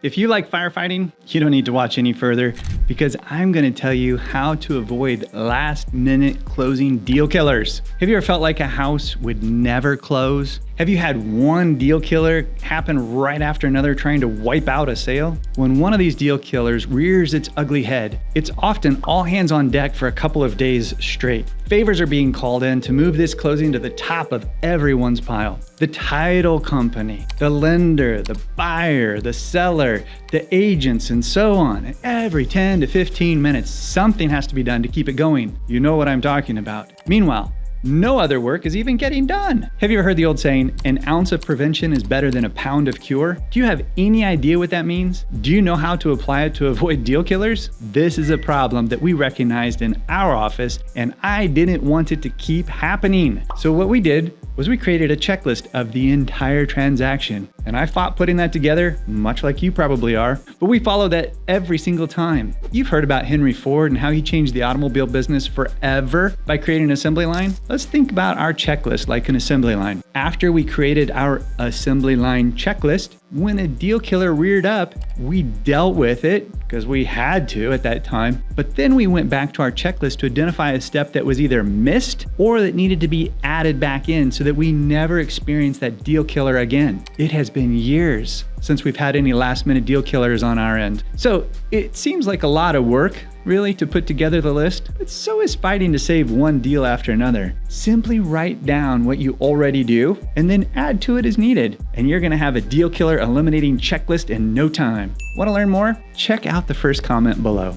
If you like firefighting, you don't need to watch any further because I'm going to tell you how to avoid last-minute closing deal killers. Have you ever felt like a house would never close? Have you had one deal killer happen right after another trying to wipe out a sale? When one of these deal killers rears its ugly head, it's often all hands on deck for a couple of days straight. Favors are being called in to move this closing to the top of everyone's pile. The title company, the lender, the buyer, the seller, the agents, and so on. Every 10 to 15 minutes, something has to be done to keep it going. You know what I'm talking about. Meanwhile, no other work is even getting done. Have you ever heard the old saying, an ounce of prevention is better than a pound of cure? Do you have any idea what that means? Do you know how to apply it to avoid deal killers? This is a problem that we recognized in our office, and I didn't want it to keep happening. So what we did was we created a checklist of the entire transaction. And I fought putting that together, much like you probably are, but we follow that every single time. You've heard about Henry Ford and how he changed the automobile business forever by creating an assembly line. Let's think about our checklist like an assembly line. After we created our assembly line checklist, when a deal killer reared up, we dealt with it because we had to at that time. But then we went back to our checklist to identify a step that was either missed or that needed to be added back in so that we never experience that deal killer again. It has been years since we've had any last minute deal killers on our end. So it seems like a lot of work, really, to put together the list, but so is fighting to save one deal after another. Simply write down what you already do and then add to it as needed. And you're gonna have a deal killer eliminating checklist in no time. Want to learn more? Check out the first comment below.